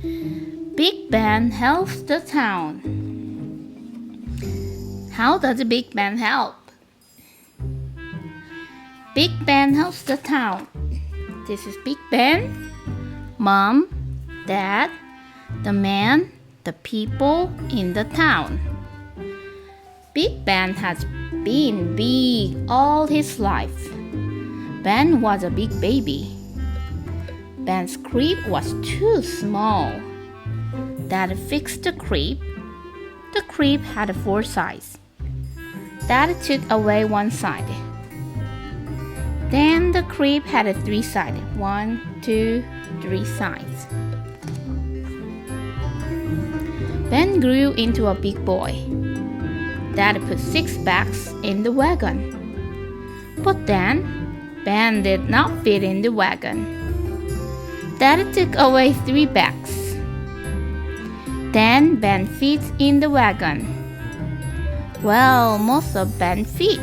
Big Ben helps the town. How does Big Ben help? Big Ben helps the town. This is Big Ben, Mom, Dad, the man, the people in the town. Big Ben has been big all his life. Ben was a big baby. Ben's crib was too small. Dad fixed the crib. The crib had 4 sides. Dad took away one side. Then the crib had 3 sides. 1, 2, 3 sides. Ben grew into a big boy. Dad put 6 bags in the wagon. But then, Ben did not fit in the wagon. Dad took away 3 bags. Then Ben fits in the wagon. Well, most of Ben fit.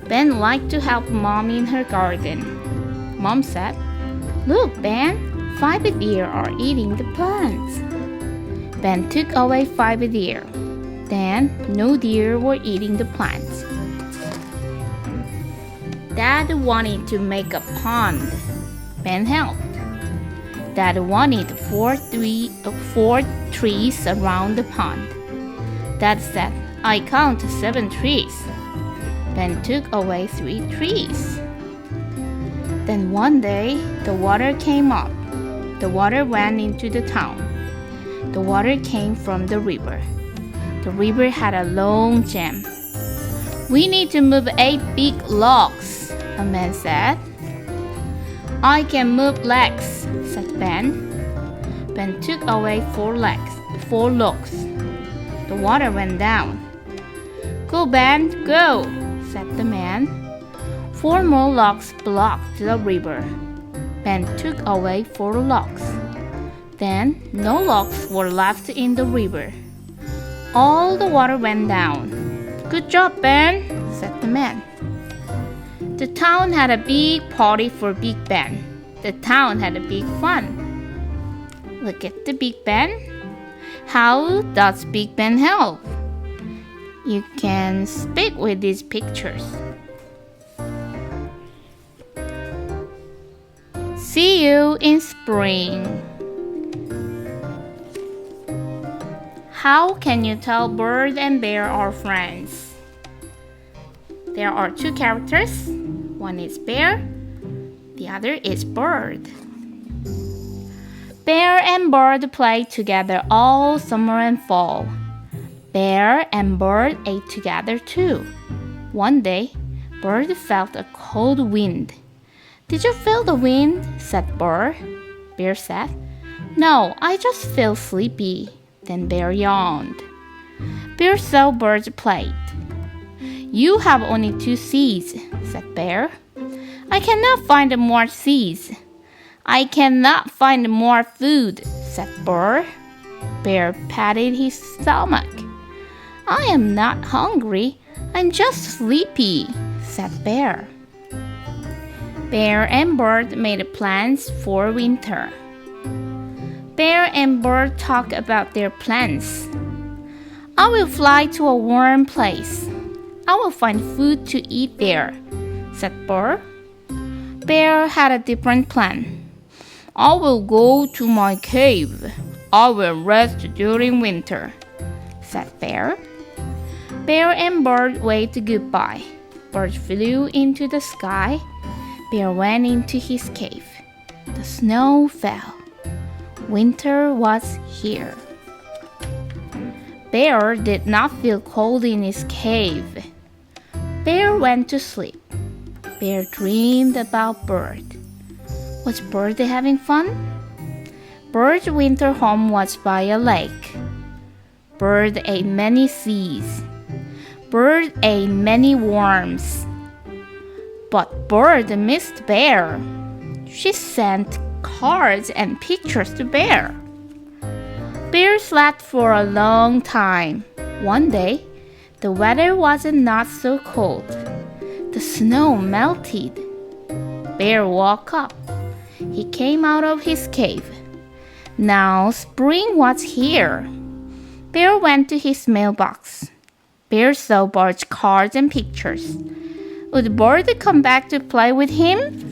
Ben liked to help Mom in her garden. Mom said, "Look, Ben, 5 deer are eating the plants." Ben took away 5 deer. Then no deer were eating the plants. Dad wanted to make a pond. Ben helped. Dad wanted 4 trees around the pond. Dad said, "I count 7 trees." Ben took away 3 trees. Then one day, the water came up. The water went into the town. The water came from the river. The river had a long jam. "We need to move 8 big logs," a man said. "I can move legs," said Ben. Ben took away 4 logs. The water went down. "Go, Ben, go," said the man. 4 more logs blocked the river. Ben took away 4 logs. Then no logs were left in the river. All the water went down. "Good job, Ben," said the man. The town had a big party for Big Ben. The town had a big fun. Look at the Big Ben. How does Big Ben help? You can speak with these pictures. See you in spring. How can you tell bird and bear are friends? There are 2 characters. One is bear, the other is bird. Bear and bird play together all summer and fall. Bear and bird ate together too. One day, bird felt a cold wind. "Did you feel the wind?" said bird. Bear said, "No, I just feel sleepy." Then bear yawned. Bear saw birds played. "You have only 2 seeds," said bear. "I cannot find more seeds." "I cannot find more food," said bear. Bear patted his stomach. "I am not hungry, I'm just sleepy," said bear. Bear and bird made plans for winter. Bear and bird talk about their plans. "I will fly to a warm place. I will find food to eat there," said Bear. Bear had a different plan. "I will go to my cave. I will rest during winter," said Bear. Bear and Bird waved goodbye. Bird flew into the sky. Bear went into his cave. The snow fell. Winter was here. Bear did not feel cold in his cave. Bear went to sleep. Bear dreamed about Bird. Was Bird having fun? Bird's winter home was by a lake. Bird ate many seeds. Bird ate many worms. But Bird missed Bear. She sent cards and pictures to Bear. Bear slept for a long time. One day, the weather was not so cold. The snow melted. Bear woke up. He came out of his cave. Now spring was here. Bear went to his mailbox. Bear saw Bird's cards and pictures. Would Bird come back to play with him?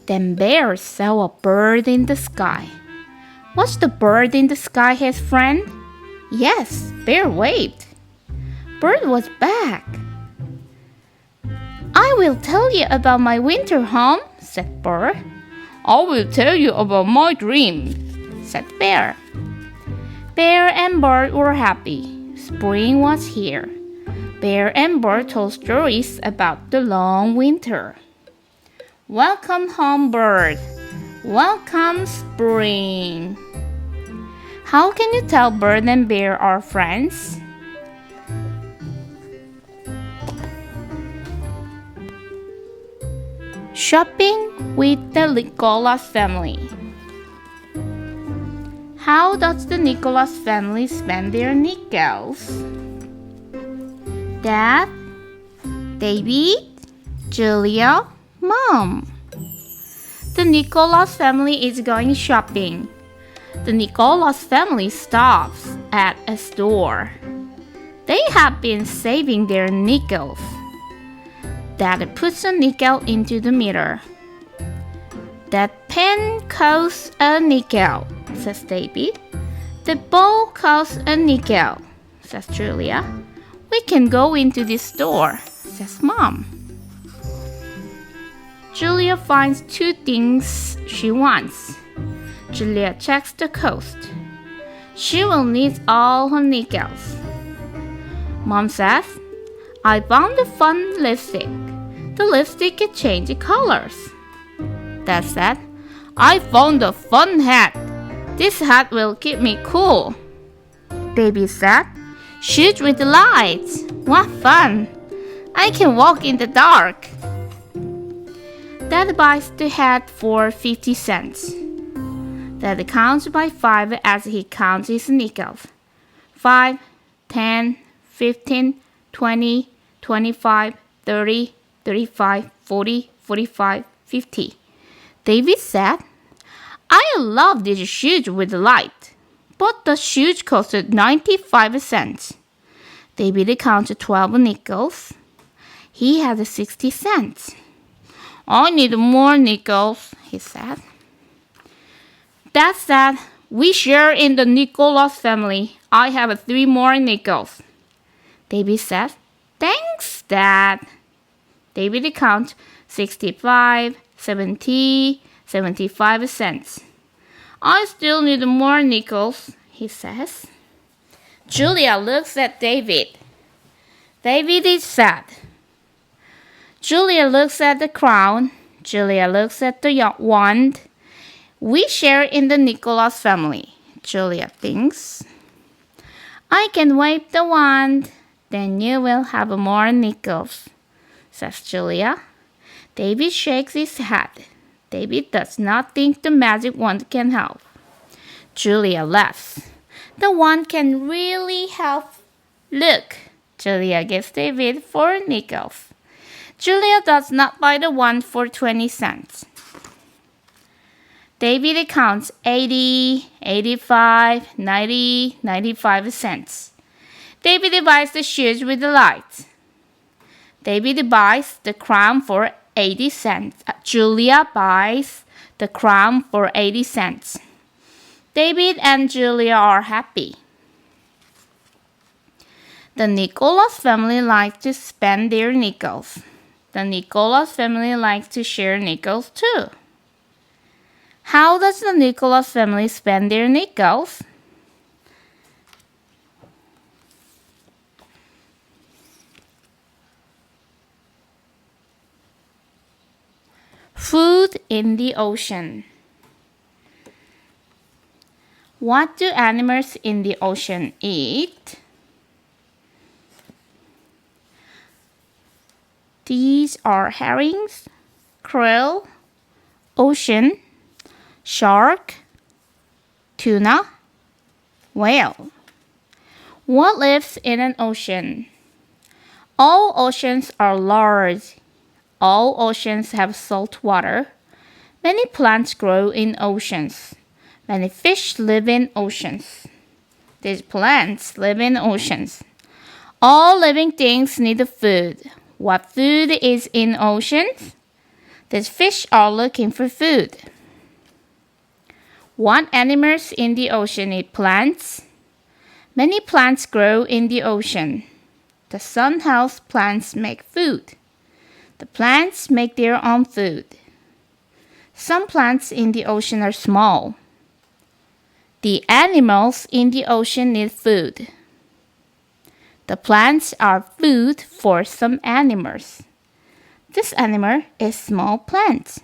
Then Bear saw a bird in the sky. Was the bird in the sky his friend? Yes, Bear waved. Bird was back. I will tell you about my winter home, said Bird. I will tell you about my dream, said Bear. Bear and Bird were happy. Spring was here. Bear and Bird told stories about the long winter. Welcome home, Bird. Welcome, spring. How can you tell Bird and Bear are friends? Shopping with the Nicholas family. How does the Nicholas family spend their nickels? Dad, David, Julia, Mom. The Nicholas family is going shopping. The Nicholas family stops at a store. They have been saving their nickels. Dad puts a nickel into the meter. That pen costs a nickel, says David. The ball costs a nickel, says Julia. We can go into this store, says Mom. Julia finds two things she wants. Julia checks the cost. She will need all her nickels. Mom says, I found a fun lipstick. The lipstick can change colors. Dad said, I found a fun hat. This hat will keep me cool. David said, shoot with the lights. What fun! I can walk in the dark. Dad buys the hat for 50 cents. Dad counts by 5 as he counts his nickels. 5, 10, 15, 20, 25, 30, 35, 40, 45, 50. David said, I love these shoes with light, but the shoes costed 95 cents. David counted 12 nickels. He had 60 cents. I need more nickels, he said. Dad said, we share in the Nicholas family. I have 3 more nickels. David said, thanks, Dad. David counted 65, 70, 75 cents. I still need more nickels, he says. Julia looks at David. David is sad. Julia looks at the crown. Julia looks at the wand. We share in the Nicholas family, Julia thinks. I can wave the wand, then you will have more nickels, says Julia. David shakes his head. David does not think the magic wand can help. Julia laughs. The wand can really help. Look, Julia gives David 4 nickels. Julia does not buy the wand for 20 cents. David counts 80, 85, 90, 95 cents. David buys the shoes with the light. David buys the crown for 80 cents. Julia buys the crown for 80 cents. David and Julia are happy. The Nicholas family likes to spend their nickels. The Nicholas family likes to share nickels too. How does the Nicholas family spend their nickels? Food in the ocean. What do animals in the ocean eat? These are herrings, krill, ocean, shark, tuna, whale. What lives in an ocean? All oceans are large. All oceans have salt water. Many plants grow in oceans. Many fish live in oceans. These plants live in oceans. All living things need food. What food is in oceans? These fish are looking for food. What animals in the ocean eat plants? Many plants grow in the ocean. The sun helps plants make food. The plants make their own food. Some plants in the ocean are small. The animals in the ocean need food. The plants are food for some animals. This animal is small plant.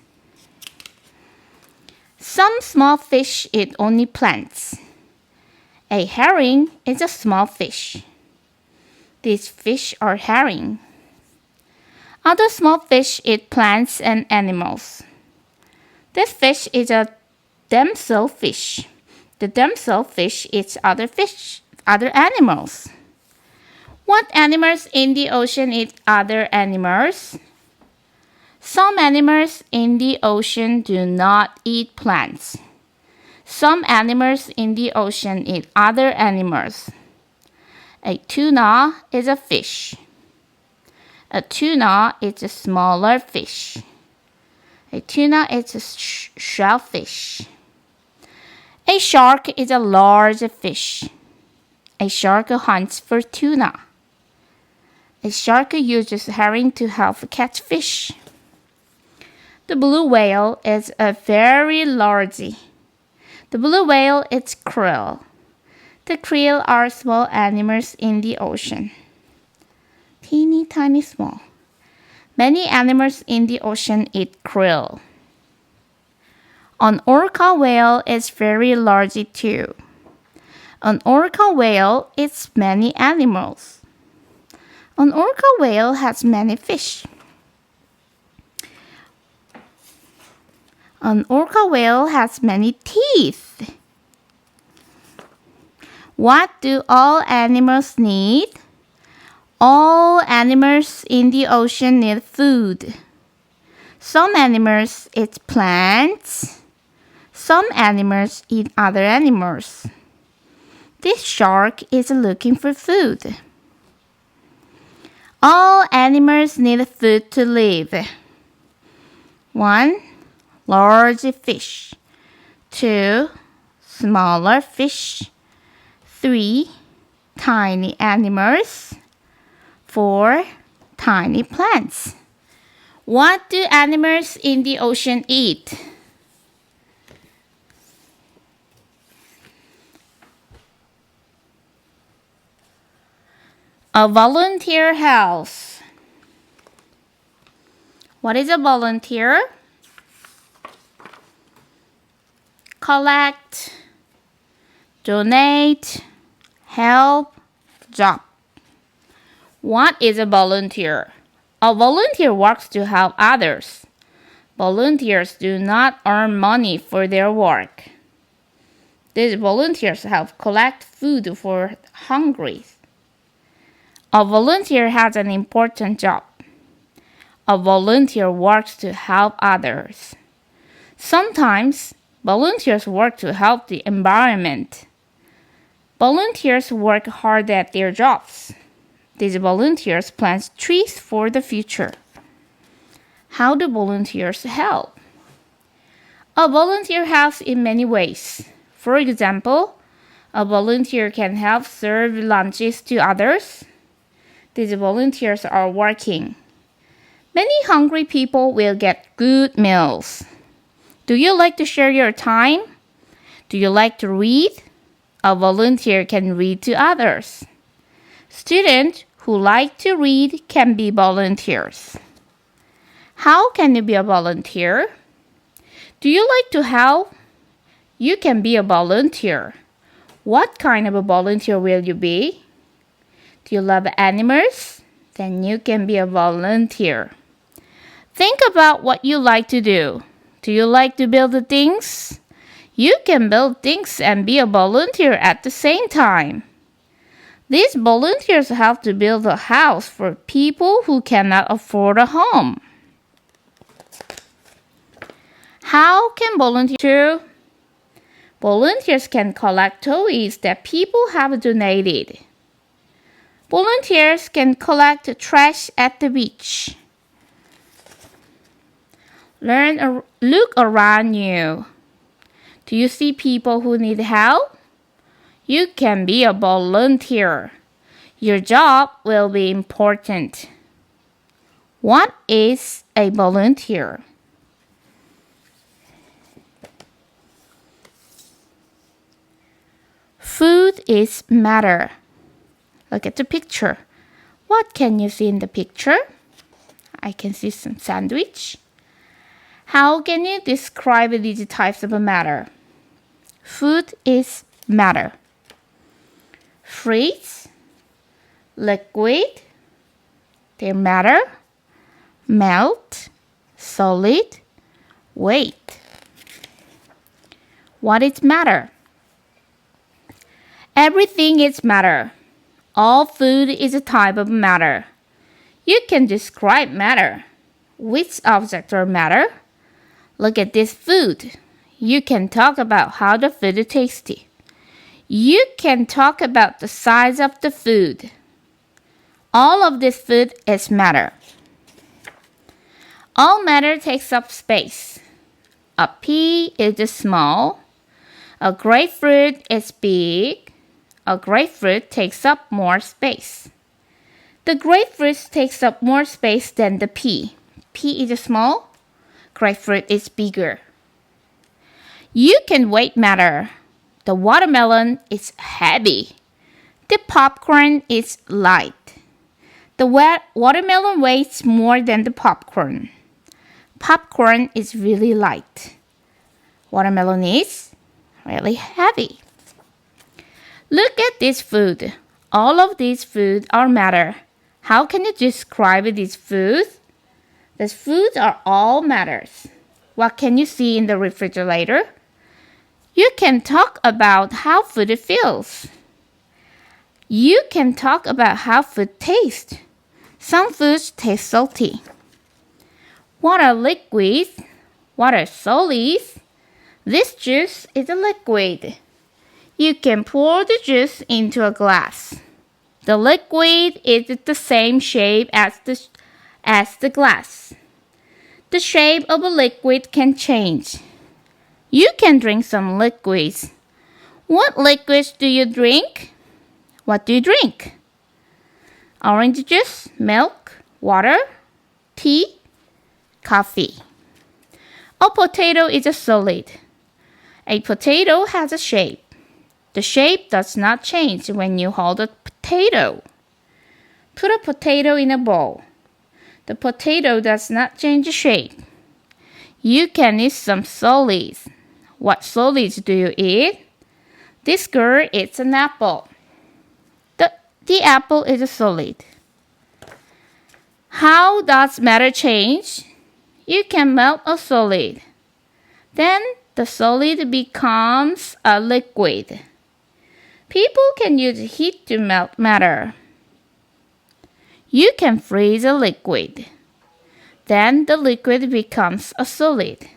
Some small fish eat only plants. A herring is a small fish. These fish are herring. Other small fish eat plants and animals. This fish is a damsel fish. The damsel fish eats other animals. What animals in the ocean eat other animals? Some animals in the ocean do not eat plants. Some animals in the ocean eat other animals. A tuna is a fish. A tuna is a smaller fish. A tuna is a shellfish. A shark is a large fish. A shark hunts for tuna. A shark uses herring to help catch fish. The blue whale is a very large. The blue whale is krill. The krill are small animals in the ocean. Teeny tiny small. Many animals in the ocean eat krill. An orca whale is very large too. An orca whale eats many animals. An orca whale has many fish. An orca whale has many teeth. What do all animals need? All animals in the ocean need food. Some animals eat plants. Some animals eat other animals. This shark is looking for food. All animals need food to live. 1. Large fish. 2. Smaller fish. 3. Tiny animals. 4. Tiny plants. What do animals in the ocean eat? A volunteer house. What is a volunteer? Collect, donate, help, job. What is a volunteer? A volunteer works to help others. Volunteers do not earn money for their work. These volunteers help collect food for hungry. A volunteer has an important job. A volunteer works to help others. Sometimes, volunteers work to help the environment. Volunteers work hard at their jobs. These volunteers plant trees for the future. How do volunteers help? A volunteer helps in many ways. For example, a volunteer can help serve lunches to others. These volunteers are working. Many hungry people will get good meals. Do you like to share your time? Do you like to read? A volunteer can read to others. Students who like to read can be volunteers. How can you be a volunteer? Do you like to help? You can be a volunteer. What kind of a volunteer will you be? Do you love animals? Then you can be a volunteer. Think about what you like to do. Do you like to build things? You can build things and be a volunteer at the same time. These volunteers help to build a house for people who cannot afford a home. How can volunteers? Volunteers can collect toys that people have donated. Volunteers can collect trash at the beach. Look around you. Do you see people who need help? You can be a volunteer. Your job will be important. What is a volunteer? Food is matter. Look at the picture. What can you see in the picture? I can see some sandwich. How can you describe these types of matter? Food is matter. Freeze, liquid, they matter. Melt, solid, weight. What is matter? Everything is matter. All food is a type of matter. You can describe matter. Which objects are matter? Look at this food. You can talk about how the food is tasty. You can talk about the size of the food. All of this food is matter. All matter takes up space. A pea is small. A grapefruit is big. A grapefruit takes up more space. The grapefruit takes up more space than the pea. Pea is small. Grapefruit is bigger. You can weigh matter. The watermelon is heavy. The popcorn is light. The watermelon weighs more than the popcorn. Popcorn is really light. Watermelon is really heavy. Look at this food. All of these foods are matter. How can you describe these foods? These foods are all matters. What can you see in the refrigerator? You can talk about how food feels. You can talk about how food tastes. Some foods taste salty. What are liquids? What are solids? This juice is a liquid. You can pour the juice into a glass. The liquid is the same shape as the glass. The shape of a liquid can change. You can drink some liquids. What liquids do you drink? What do you drink? Orange juice, milk, water, tea, coffee. A potato is a solid. A potato has a shape. The shape does not change when you hold a potato. Put a potato in a bowl. The potato does not change shape. You can eat some solids. What solids do you eat? This girl eats an apple. The apple is a solid. How does matter change? You can melt a solid. Then the solid becomes a liquid. People can use heat to melt matter. You can freeze a liquid. Then the liquid becomes a solid.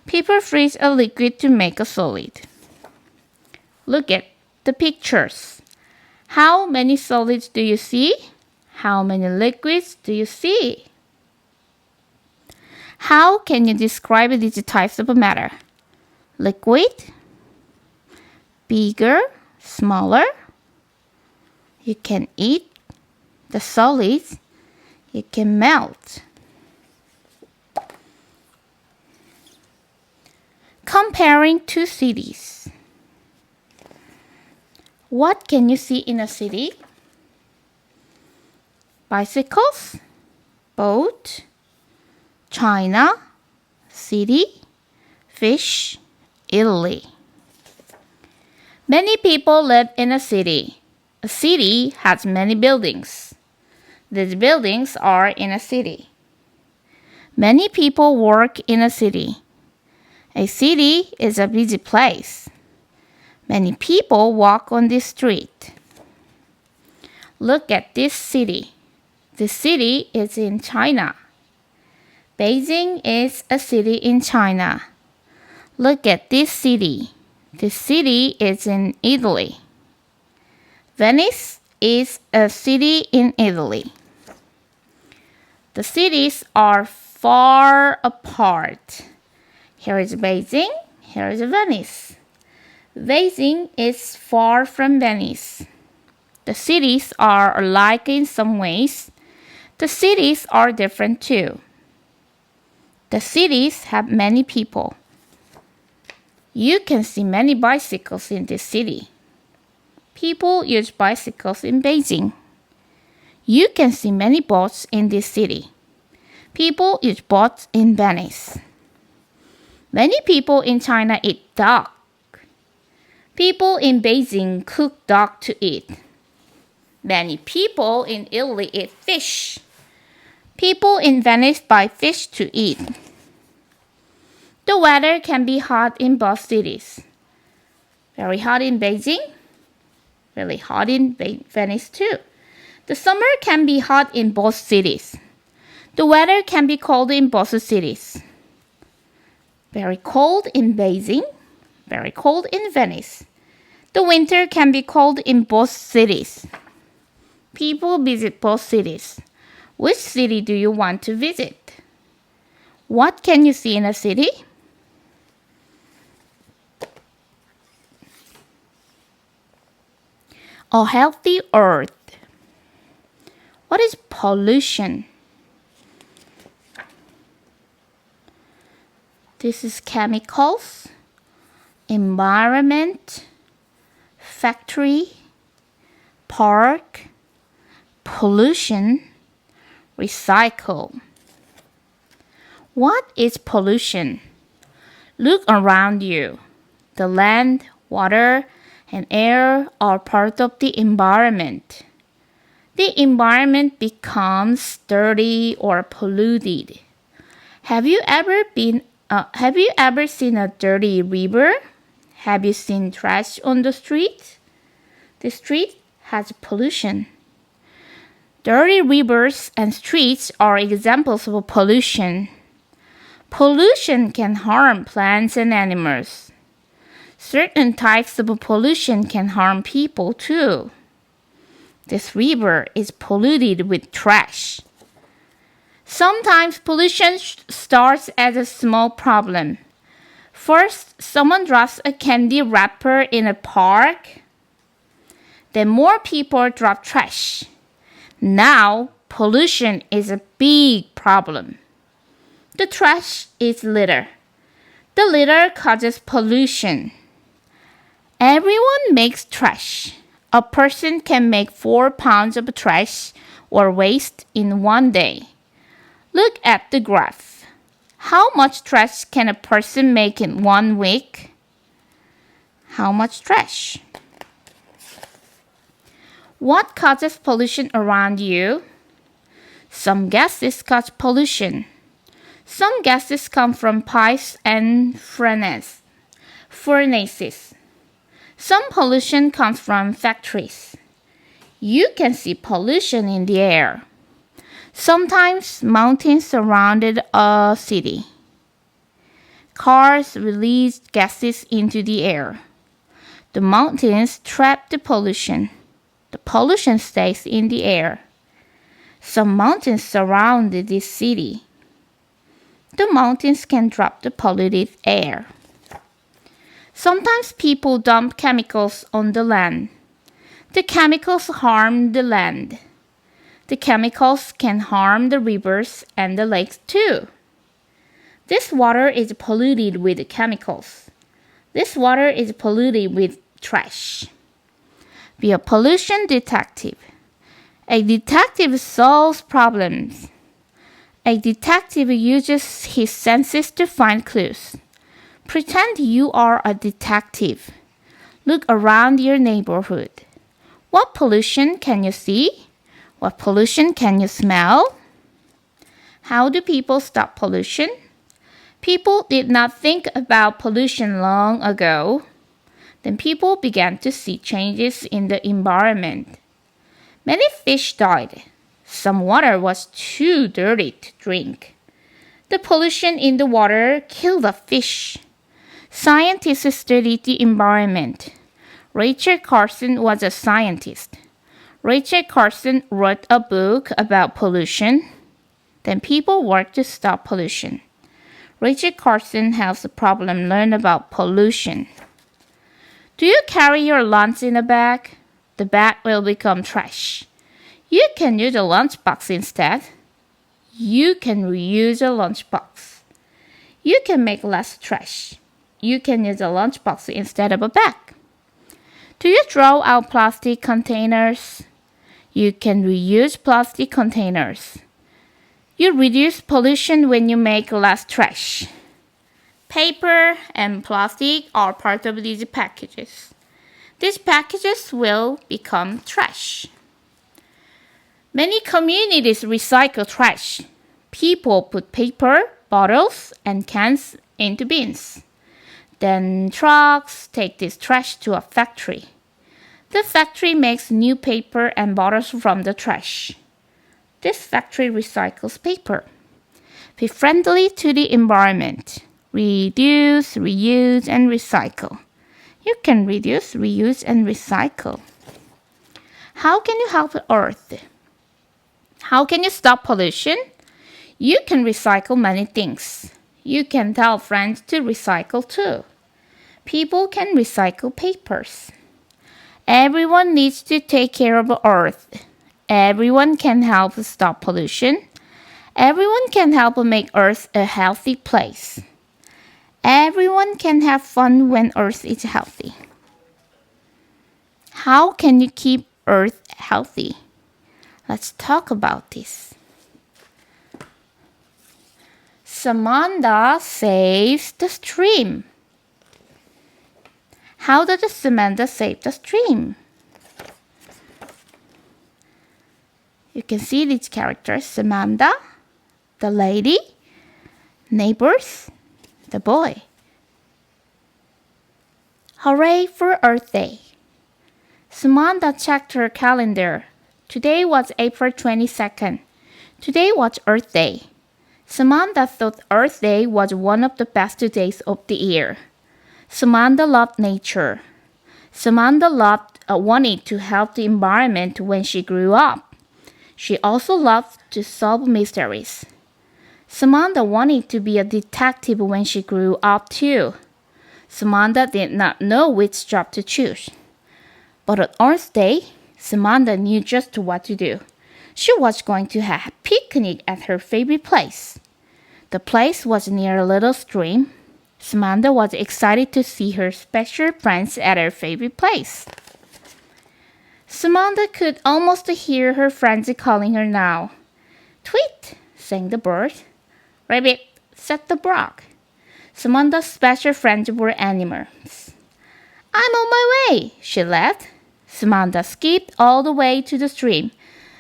People freeze a liquid to make a solid. Look at the pictures. How many solids do you see? How many liquids do you see? How can you describe these types of matter? Liquid, bigger, smaller. You can eat the solids. You can melt. Comparing two cities. What can you see in a city? Bicycles, boat, China, city, fish, Italy. Many people live in a city. A city has many buildings. These buildings are in a city. Many people work in a city. A city is a busy place. Many people walk on this street. Look at this city. This city is in China. Beijing is a city in China. Look at this city. This city is in Italy. Venice is a city in Italy. The cities are far apart. Here is Beijing, here is Venice. Beijing is far from Venice. The cities are alike in some ways. The cities are different too. The cities have many people. You can see many bicycles in this city. People use bicycles in Beijing. You can see many boats in this city. People use boats in Venice. Many people in China eat duck. People in Beijing cook duck to eat. Many people in Italy eat fish. People in Venice buy fish to eat. The weather can be hot in both cities. Very hot in Beijing, really hot in Venice too. The summer can be hot in both cities. The weather can be cold in both cities. Very cold in Beijing, very cold in Venice. The winter can be cold in both cities. People visit both cities. Which city do you want to visit? What can you see in a city? A healthy earth. What is pollution? This is chemicals, environment, factory, park, pollution, recycle. What is pollution? Look around you. The land, water, and air are part of the environment. The environment becomes dirty or polluted. Have you ever seen a dirty river? Have you seen trash on the street? The street has pollution. Dirty rivers and streets are examples of pollution. Pollution can harm plants and animals. Certain types of pollution can harm people too. This river is polluted with trash. Sometimes pollution starts as a small problem. First, someone drops a candy wrapper in a park. Then more people drop trash. Now, pollution is a big problem. The trash is litter. The litter causes pollution. Everyone makes trash. A person can make 4 pounds of trash or waste in one day. Look at the graph. How much trash can a person make in 1 week? How much trash? What causes pollution around you? Some gases cause pollution. Some gases come from pipes and furnaces. Some pollution comes from factories. You can see pollution in the air. Sometimes mountains surrounded a city. Cars release gases into the air. The mountains trap the pollution. The pollution stays in the air. Some mountains surround this city. The mountains can trap the polluted air. Sometimes people dump chemicals on the land. The chemicals harm the land. The chemicals can harm the rivers and the lakes too. This water is polluted with chemicals. This water is polluted with trash. Be a pollution detective. A detective solves problems. A detective uses his senses to find clues. Pretend you are a detective. Look around your neighborhood. What pollution can you see? What pollution can you smell? How do people stop pollution? People did not think about pollution long ago. Then people began to see changes in the environment. Many fish died. Some water was too dirty to drink. The pollution in the water killed the fish. Scientists studied the environment. Rachel Carson was a scientist. Rachel Carson wrote a book about pollution. Then people worked to stop pollution. Rachel Carson helps the problem learn about pollution. Do you carry your lunch in a bag? The bag will become trash. You can use a lunchbox instead. You can reuse a lunchbox. You can make less trash. You can use a lunchbox instead of a bag. Do you throw out plastic containers? You can reuse plastic containers. You reduce pollution when you make less trash. Paper and plastic are part of these packages. These packages will become trash. Many communities recycle trash. People put paper, bottles, and cans into bins. Then trucks take this trash to a factory. The factory makes new paper and bottles from the trash. This factory recycles paper. Be friendly to the environment. Reduce, reuse, and recycle. You can reduce, reuse, and recycle. How can you help the earth? How can you stop pollution? You can recycle many things. You can tell friends to recycle too. People can recycle papers. Everyone needs to take care of the earth. Everyone can help stop pollution. Everyone can help make Earth a healthy place. Everyone can have fun when Earth is healthy. How can you keep Earth healthy? Let's talk about this. Samantha saves the stream. How does Samantha save the stream? You can see these characters: Samantha, the lady, neighbors, the boy. Hooray for Earth Day! Samantha checked her calendar. Today was April 22nd. Today was Earth Day. Samantha thought Earth Day was one of the best days of the year. Samantha loved nature. Samantha wanted to help the environment when she grew up. She also loved to solve mysteries. Samantha wanted to be a detective when she grew up too. Samantha did not know which job to choose. But on Earth Day, Samantha knew just what to do. She was going to have a picnic at her favorite place. The place was near a little stream. Samantha was excited to see her special friends at her favorite place. Samantha could almost hear her friends calling her now. Tweet, sang the bird. Rabbit, said the frog. Samantha's special friends were animals. I'm on my way, she laughed. Samantha skipped all the way to the stream.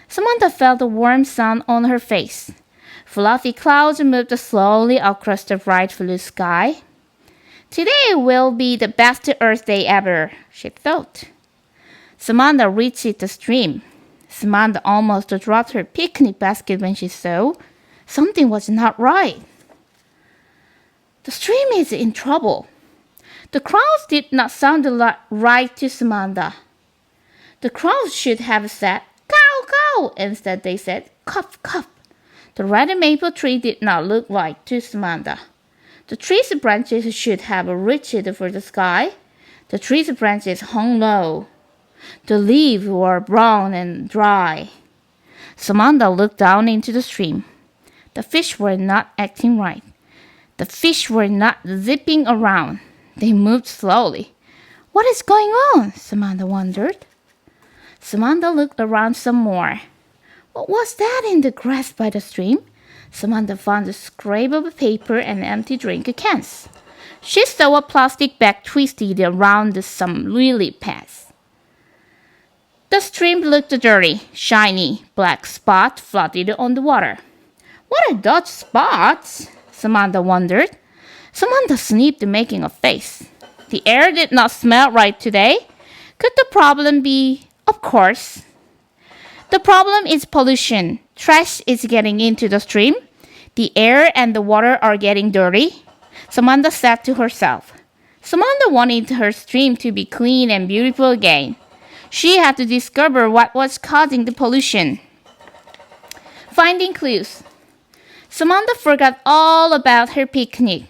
Samantha felt the warm sun on her face. Fluffy clouds moved slowly across the bright blue sky. Today will be the best Earth Day ever, she thought. Samantha reached the stream. Samantha almost dropped her picnic basket when she saw something was not right. The stream is in trouble. The crowds did not sound right to Samantha. The crowds should have said, cow, cow. Instead they said, cup, cup. The red maple tree did not look right to Samantha. The tree's branches should have reached for the sky. The tree's branches hung low. The leaves were brown and dry. Samantha looked down into the stream. The fish were not acting right. The fish were not zipping around. They moved slowly. What is going on? Samantha wondered. Samantha looked around some more. What was that in the grass by the stream? Samantha found a scrap of paper and empty drink cans. She saw a plastic bag twisted around some lily pads. The stream looked dirty. Shiny black spots floated on the water. What are those spots? Samantha wondered. Samantha sniffed, making a face. The air did not smell right today. Could the problem be? Of course. The problem is pollution. Trash is getting into the stream. The air and the water are getting dirty, Samantha said to herself. Samantha wanted her stream to be clean and beautiful again. She had to discover what was causing the pollution. Finding clues. Samantha forgot all about her picnic.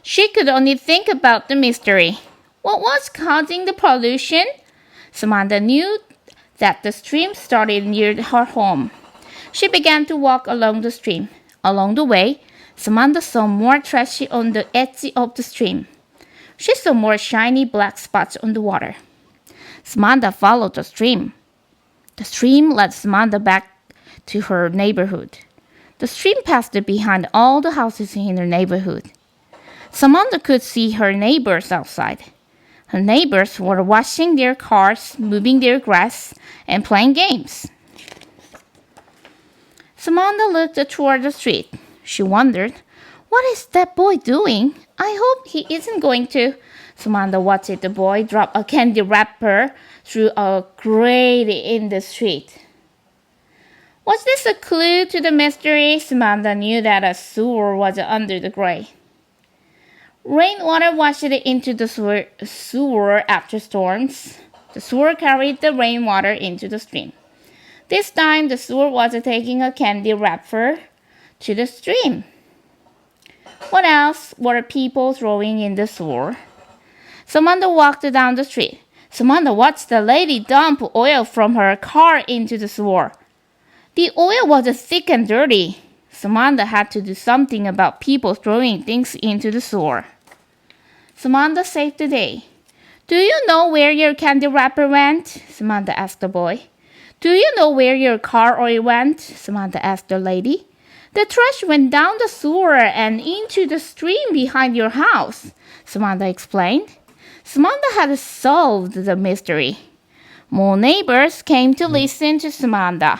She could only think about the mystery. What was causing the pollution? Samantha knew that the stream started near her home. She began to walk along the stream. Along the way, Samantha saw more trash on the edge of the stream. She saw more shiny black spots on the water. Samantha followed the stream. The stream led Samantha back to her neighborhood. The stream passed behind all the houses in her neighborhood. Samantha could see her neighbors outside. Her neighbors were washing their cars, moving their grass, and playing games. Samantha looked toward the street. She wondered, what is that boy doing? I hope he isn't going to. Samantha watched the boy drop a candy wrapper through a grate in the street. Was this a clue to the mystery? Samantha knew that a sewer was under the grate. Rainwater washed into the sewer after storms. The sewer carried the rainwater into the stream. This time, the sewer was taking a candy wrapper to the stream. What else were people throwing in the sewer? Samantha walked down the street. Samantha watched the lady dump oil from her car into the sewer. The oil was thick and dirty. Samantha had to do something about people throwing things into the sewer. Samantha saved the day. Do you know where your candy wrapper went? Samantha asked the boy. Do you know where your car oil went? Samantha asked the lady. The trash went down the sewer and into the stream behind your house, Samantha explained. Samantha had solved the mystery. More neighbors came to listen to Samantha.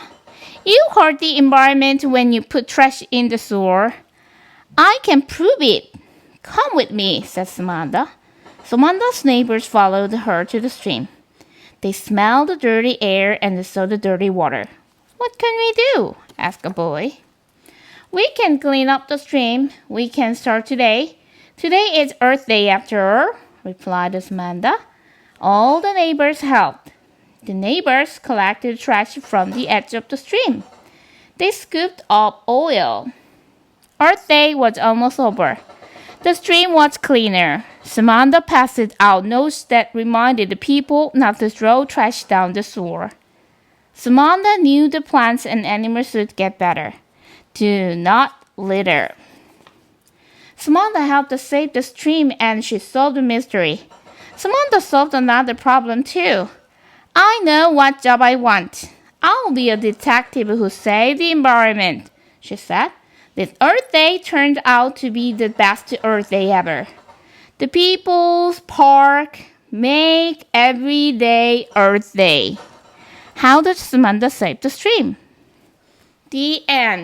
You hurt the environment when you put trash in the sewer. I can prove it. Come with me, said Samantha. Samantha's neighbors followed her to the stream. They smelled the dirty air and saw the dirty water. What can we do? asked a boy. We can clean up the stream. We can start today. Today is Earth Day after all, replied Samantha. All the neighbors helped. The neighbors collected trash from the edge of the stream. They scooped up oil. Earth Day was almost over. The stream was cleaner. Samantha passed out notes that reminded the people not to throw trash down the sewer. Samantha knew the plants and animals would get better. Do not litter. Samantha helped save the stream and she solved the mystery. Samantha solved another problem too. I know what job I want. I'll be a detective who saves the environment, she said. This Earth Day turned out to be the best Earth Day ever. The People's Park make every day Earth Day. How did Samantha save the stream? The end.